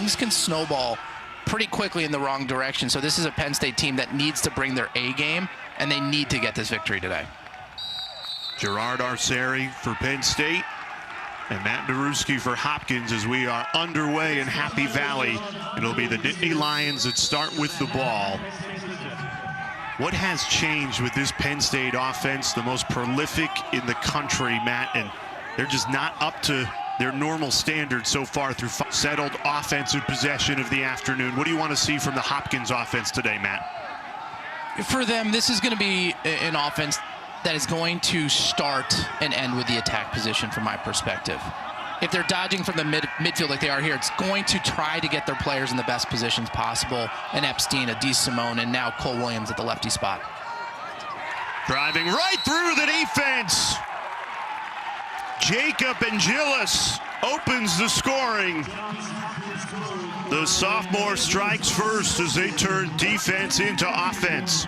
things can snowball pretty quickly in the wrong direction. So this is a Penn State team that needs to bring their A game, and they need to get this victory today. Gerard Arceri for Penn State and Matt Nowruzki for Hopkins as we are underway in Happy Valley. It'll be the Nittany Lions that start with the ball. What has changed with this Penn State offense? The most prolific in the country, Matt, and they're just not up to their normal standards so far through settled offensive possession of the afternoon. What do you want to see from the Hopkins offense today, Matt? For them, this is going to be an offense that is going to start and end with the attack position from my perspective. If they're dodging from the midfield like they are here, it's going to try to get their players in the best positions possible. And Epstein, a DeSimone, and now Cole Williams at the lefty spot. Driving right through the defense. Jacob Angelis opens the scoring. The sophomore strikes first as they turn defense into offense.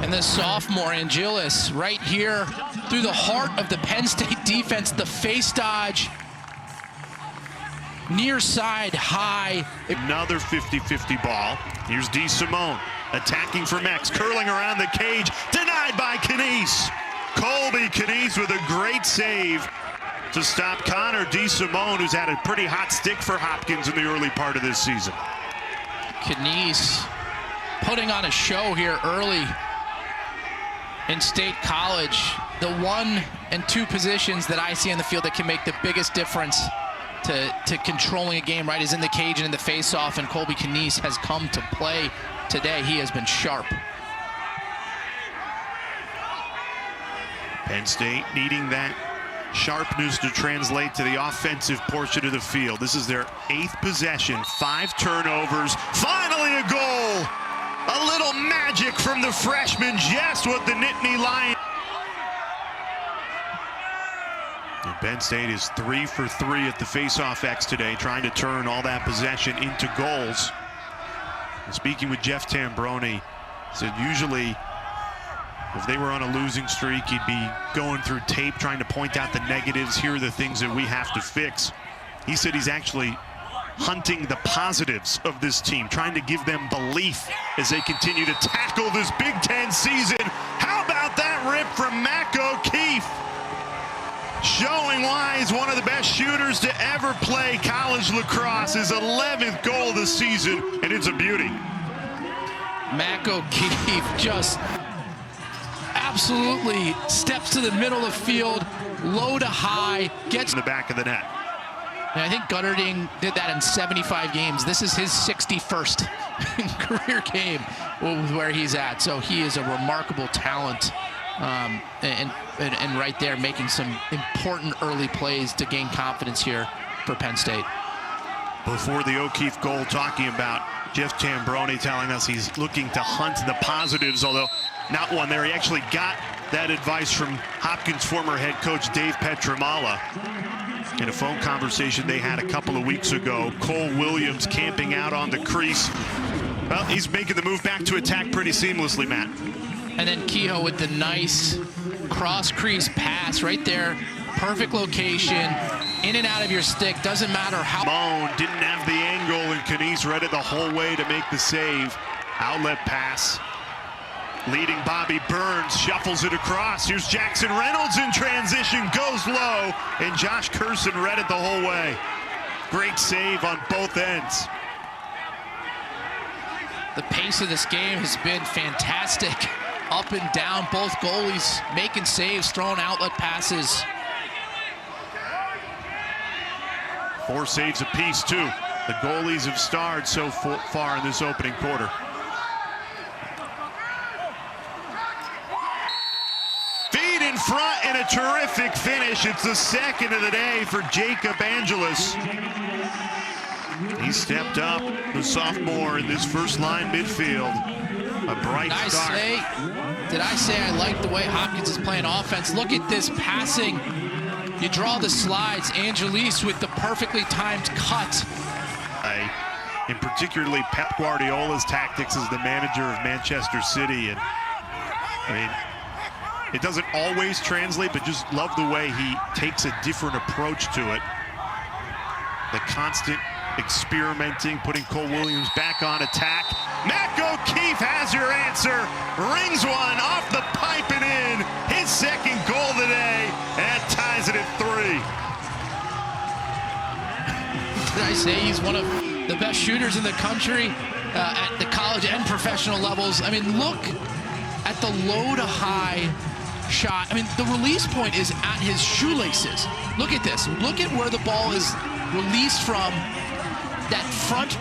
And the sophomore Angelis right here through the heart of the Penn State defense, the face dodge, near side high. Another 50-50 ball. Here's DeSimone attacking from X, curling around the cage, denied by Knies. Colby Knies with a great save to stop Connor DeSimone, who's had a pretty hot stick for Hopkins in the early part of this season. Knies putting on a show here early in State College. The 1 and 2 positions that I see on the field that can make the biggest difference to controlling a game, right, is in the cage and in the face-off, and Colby Knies has come to play today. He has been sharp. Penn State needing that sharpness to translate to the offensive portion of the field. This is their 8th possession, 5 turnovers, finally a goal. A little magic from the freshman, just what the Nittany Lions. And Penn State is 3 for 3 at the face-off X today, trying to turn all that possession into goals. And speaking with Jeff Tambroni, said usually if they were on a losing streak, he'd be going through tape trying to point out the negatives. Here are the things that we have to fix. He said he's actually hunting the positives of this team, trying to give them belief as they continue to tackle this Big Ten season. How about that rip from Mac O'Keefe? Showing why he's one of the best shooters to ever play college lacrosse. His 11th goal this season, and it's a beauty. Mac O'Keefe just absolutely steps to the middle of the field, low to high, gets in the back of the net. And I think Gutterding did that in 75 games. This is his 61st career game where he's at. So he is a remarkable talent, and right there making some important early plays to gain confidence here for Penn State. Before the O'Keefe goal, talking about Jeff Tambroni telling us he's looking to hunt the positives, although not one there. He actually got that advice from Hopkins former head coach Dave Petramala in a phone conversation they had a couple of weeks ago. Cole Williams camping out on the crease. Well, he's making the move back to attack pretty seamlessly, Matt. And then Kehoe with the nice cross crease pass right there. Perfect location, in and out of your stick, doesn't matter how. Malone didn't have the angle, and Knies read it the whole way to make the save. Outlet pass. Leading Bobby Burns, shuffles it across. Here's Jackson Reynolds in transition, goes low, and Josh Curson read it the whole way. Great save on both ends. The pace of this game has been fantastic. Up and down, both goalies making saves, throwing outlet passes. 4 saves apiece, too. The goalies have starred so far in this opening quarter. In front and a terrific finish. It's the 2nd of the day for Jacob Angelis. He stepped up, the sophomore in this first line midfield. A bright start. Did I say I like the way Hopkins is playing offense? Look at this passing. You draw the slides. Angelis with the perfectly timed cut. And particularly Pep Guardiola's tactics as the manager of Manchester City. And I mean, it doesn't always translate, but just love the way he takes a different approach to it. The constant experimenting, putting Cole Williams back on attack. Mac O'Keefe has your answer. Rings one off the pipe and in. His second goal today, and ties it at 3. Did I say he's one of the best shooters in the country at the college and professional levels? I mean, look at the low to high shot. I mean, the release point is at his shoelaces. Look at this. Look at where the ball is released from. That front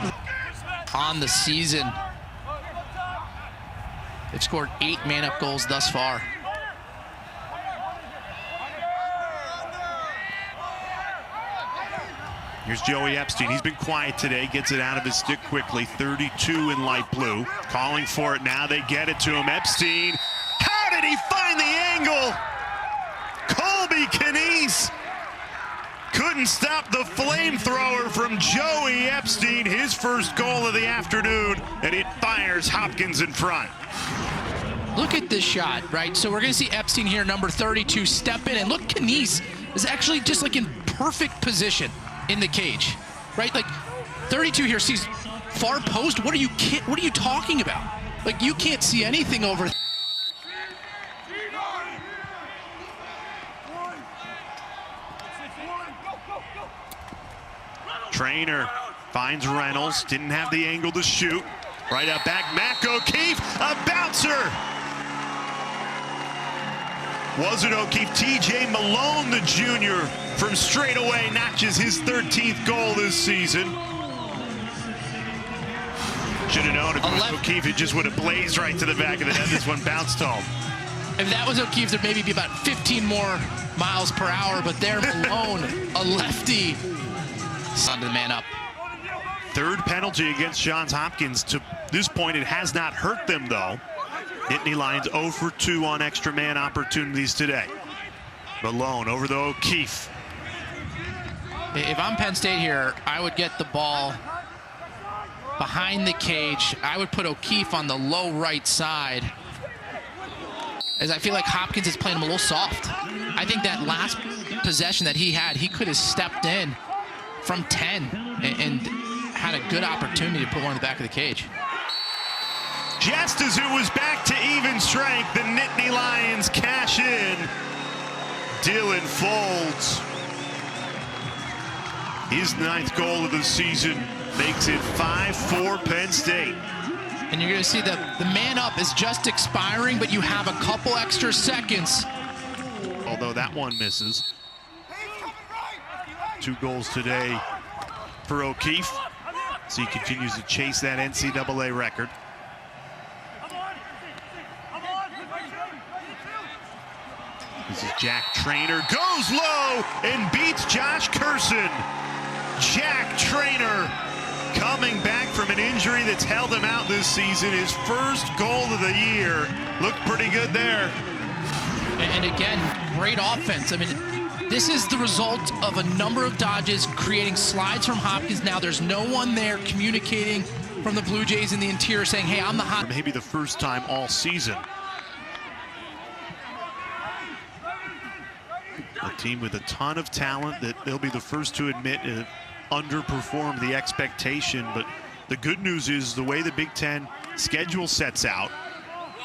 on the season. They've scored 8 man-up goals thus far. Here's Joey Epstein. He's been quiet today. Gets it out of his stick quickly. 32 in light blue. Calling for it now. They get it to him. Epstein. How did he find the angle? Colby Knies couldn't stop the flamethrower from Joey Epstein. His first goal of the afternoon, and it fires Hopkins in front. Look at this shot, right? So we're going to see Epstein here, number 32, step in, and look, Knies is actually just like in perfect position in the cage, right? Like 32 here sees far post. What are you talking about? Like, you can't see anything over. Trainer finds Reynolds, didn't have the angle to shoot. Right out back, Mac O'Keefe, a bouncer. Wasn't O'Keefe, TJ Malone, the junior, from straight away, notches his 13th goal this season. Should have known if it was O'Keefe, it just would have blazed right to the back of the net. This one bounced home. If that was O'Keefe, there'd maybe be about 15 more miles per hour, but there Malone, a lefty, onto the man up. Third penalty against Johns Hopkins. To this point, it has not hurt them, though. Nittany Lions 0 for 2 on extra man opportunities today. Malone over to O'Keefe. If I'm Penn State here, I would get the ball behind the cage. I would put O'Keefe on the low right side, as I feel like Hopkins is playing him a little soft. I think that last possession that he had, he could have stepped in from 10 and had a good opportunity to put one in the back of the cage. Just as it was back to even strength, the Nittany Lions cash in. Dylan Folds, his 9th goal of the season, makes it 5-4 Penn State. And you're going to see the man up is just expiring, but you have a couple extra seconds. Although that one misses. 2 goals today for O'Keefe, so he continues to chase that NCAA record. This is Jack Trainer, goes low and beats Josh Curson. Jack Trainer coming back from an injury that's held him out this season. His first goal of the year. Looked pretty good there. And again, great offense. I mean, this is the result of a number of dodges, creating slides from Hopkins. Now there's no one there communicating from the Blue Jays in the interior saying, hey, I'm the hot. Maybe the first time all season. A team with a ton of talent that they'll be the first to admit underperformed the expectation. But the good news is the way the Big Ten schedule sets out,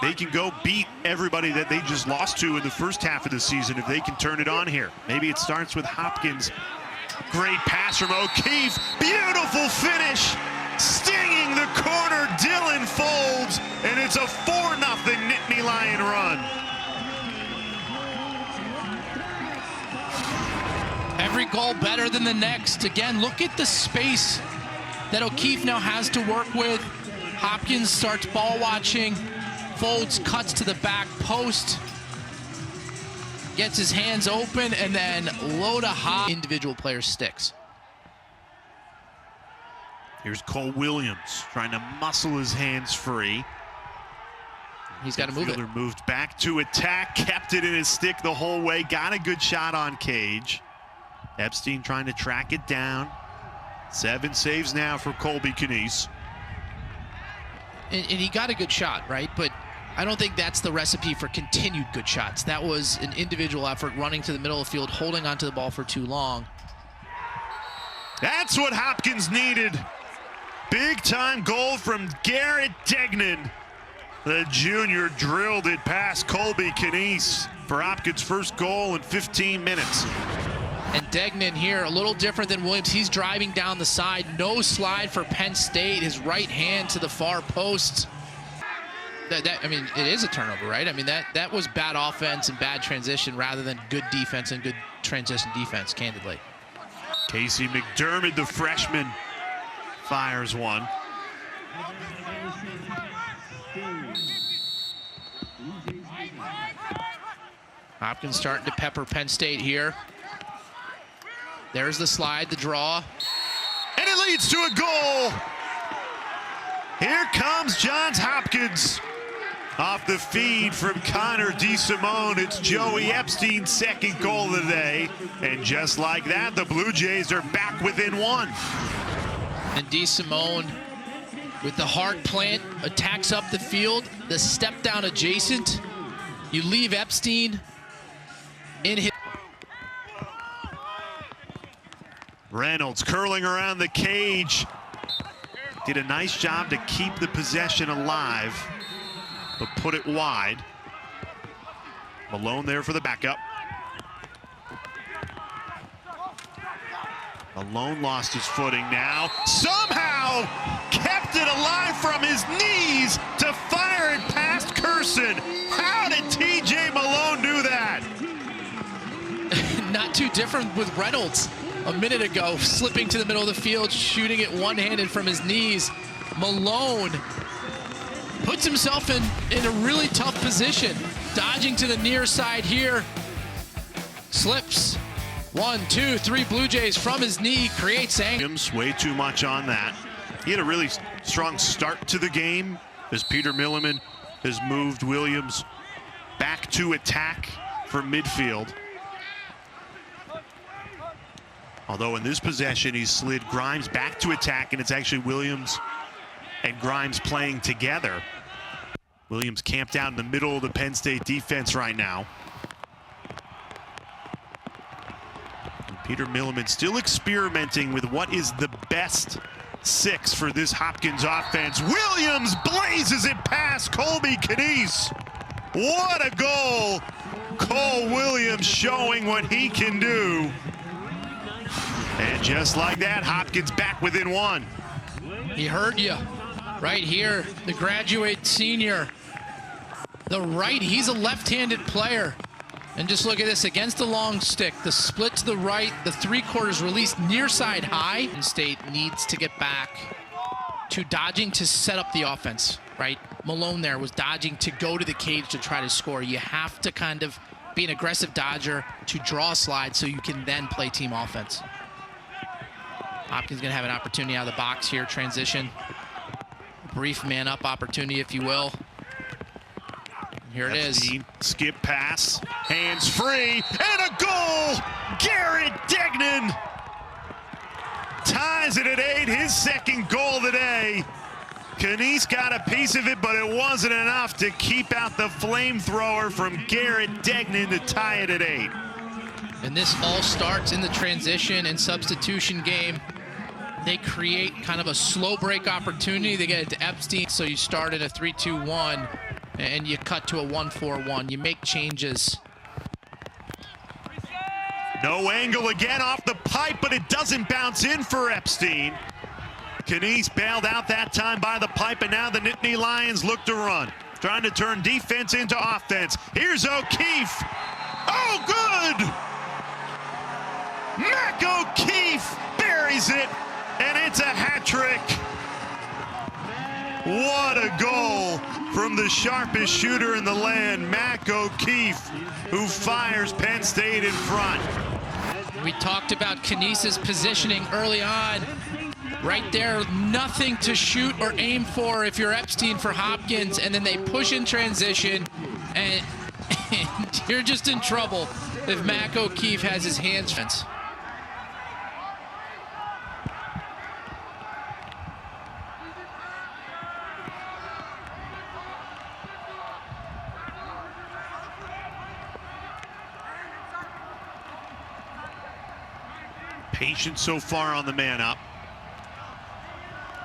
they can go beat everybody that they just lost to in the first half of the season if they can turn it on here. Maybe it starts with Hopkins. Great pass from O'Keefe. Beautiful finish. Stinging the corner, Dylan Folds. And it's a 4-0 Nittany Lion run. Every goal better than the next. Again, look at the space that O'Keefe now has to work with. Hopkins starts ball watching. Folds cuts to the back post. Gets his hands open and then low to high. Individual player sticks. Here's Cole Williams trying to muscle his hands free. He's got to move it. Moved back to attack, kept it in his stick the whole way, got a good shot on cage. Epstein trying to track it down. 7 saves now for Colby Knies. And he got a good shot, right? But I don't think that's the recipe for continued good shots. That was an individual effort, running to the middle of the field, holding onto the ball for too long. That's what Hopkins needed. Big time goal from Garrett Degnan. The junior drilled it past Colby Knies for Hopkins' first goal in 15 minutes. And Degnan here, a little different than Williams. He's driving down the side. No slide for Penn State. His right hand to the far post. I mean, it is a turnover, right? I mean, that was bad offense and bad transition rather than good defense and good transition defense, candidly. Casey McDermott, the freshman, fires one. Hopkins starting to pepper Penn State here. There's the slide, the draw. And it leads to a goal. Here comes Johns Hopkins. Off the feed from Connor DeSimone, it's Joey Epstein's second goal of the day. And just like that, the Blue Jays are back within one. And DeSimone, with the hard plant, attacks up the field, the step down adjacent. You leave Epstein in his... Reynolds curling around the cage. Did a nice job to keep the possession alive, but put it wide. Malone there for the backup. Malone lost his footing now. Somehow kept it alive from his knees to fire it past Curson. How did TJ Malone do that? Not too different with Reynolds a minute ago, slipping to the middle of the field, shooting it one-handed from his knees. Malone puts himself in a really tough position, dodging to the near side here. Slips. 1, 2, 3 Blue Jays from his knee, creates anger. Way too much on that. He had a really strong start to the game as Peter Milliman has moved Williams back to attack for midfield. Although in this possession, he slid Grimes back to attack, and it's actually Williams and Grimes playing together. Williams camped out in the middle of the Penn State defense right now. And Peter Milliman still experimenting with what is the best six for this Hopkins offense. Williams blazes it past Colby Knies. What a goal! Cole Williams showing what he can do. And just like that, Hopkins back within one. He heard you right here, the graduate senior. The right, he's a left-handed player. And just look at this, against the long stick, the split to the right, the three-quarters release near side high. Penn State needs to get back to dodging to set up the offense, right? Malone there was dodging to go to the cage to try to score. You have to kind of be an aggressive dodger to draw a slide so you can then play team offense. Hopkins gonna have an opportunity out of the box here, transition. Brief man-up opportunity, if you will. Here it is. Skip pass, hands free, and a goal! Garrett Degnan ties it at 8, his second goal of the day. Knies got a piece of it, but it wasn't enough to keep out the flamethrower from Garrett Degnan to tie it at 8. And this all starts in the transition and substitution game. They create kind of a slow break opportunity. They get it to Epstein, so you start at a 3-2-1 and you cut to a 1-4-1. You make changes. No angle again off the pipe, but it doesn't bounce in for Epstein. Knies bailed out that time by the pipe, and now the Nittany Lions look to run. Trying to turn defense into offense. Here's O'Keefe. Oh, good! Mac O'Keefe buries it, and it's a hat trick. What a goal from the sharpest shooter in the land, Mac O'Keefe, who fires Penn State in front. We talked about Knies' positioning early on. Right there, nothing to shoot or aim for if you're Epstein for Hopkins, and then they push in transition, and you're just in trouble if Mac O'Keefe has his hands. patient so far on the man up.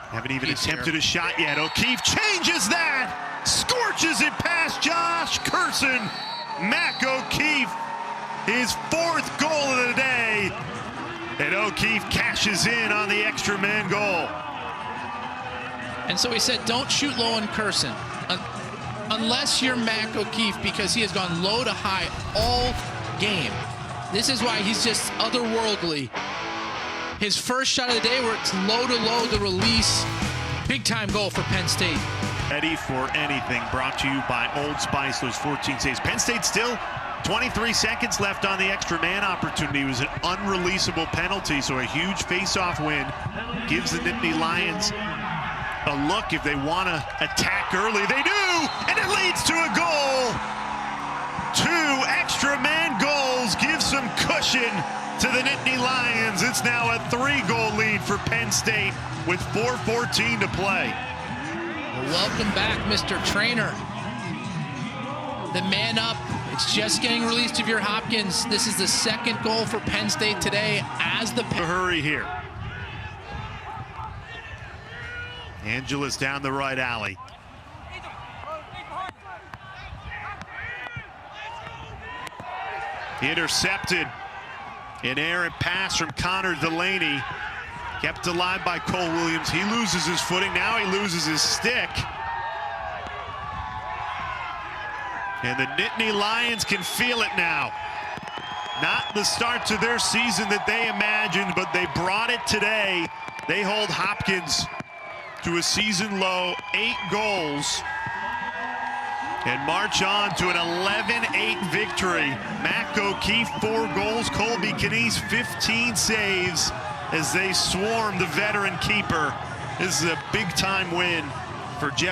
Haven't even attempted a shot yet. O'Keefe changes that, scorches it past Josh Curson. Mac O'Keefe, his 4th goal of the day. And O'Keefe cashes in on the extra man goal. And so he said, don't shoot low on Curson. Unless you're Mac O'Keefe, because he has gone low to high all game. This is why he's just otherworldly. His first shot of the day where it's low to low, the release. Big time goal for Penn State. Ready for anything, brought to you by Old Spice, those 14 saves. Penn State still 23 seconds left on the extra man opportunity. It was an unreleasable penalty, so a huge face-off win gives the Nittany Lions a look if they want to attack early. They do, and it leads to a goal. 2 extra man goals give some cushion to the Nittany Lions. It's now a 3-goal lead for Penn State with 4:14 to play. Welcome back, Mr. Trainer. The man up. It's just getting released of your Hopkins. This is the 2nd goal for Penn State today as the hurry here. Angeles down the right alley. Intercepted. An errant pass from Connor Delaney. Kept alive by Cole Williams. He loses his footing. Now he loses his stick. And the Nittany Lions can feel it now. Not the start to their season that they imagined, but they brought it today. They hold Hopkins to a season low 8 goals and march on to an 11-8 victory. Mac O'Keefe 4 goals, Colby Knies 15 saves as they swarm the veteran keeper. This is a big time win for Jeff.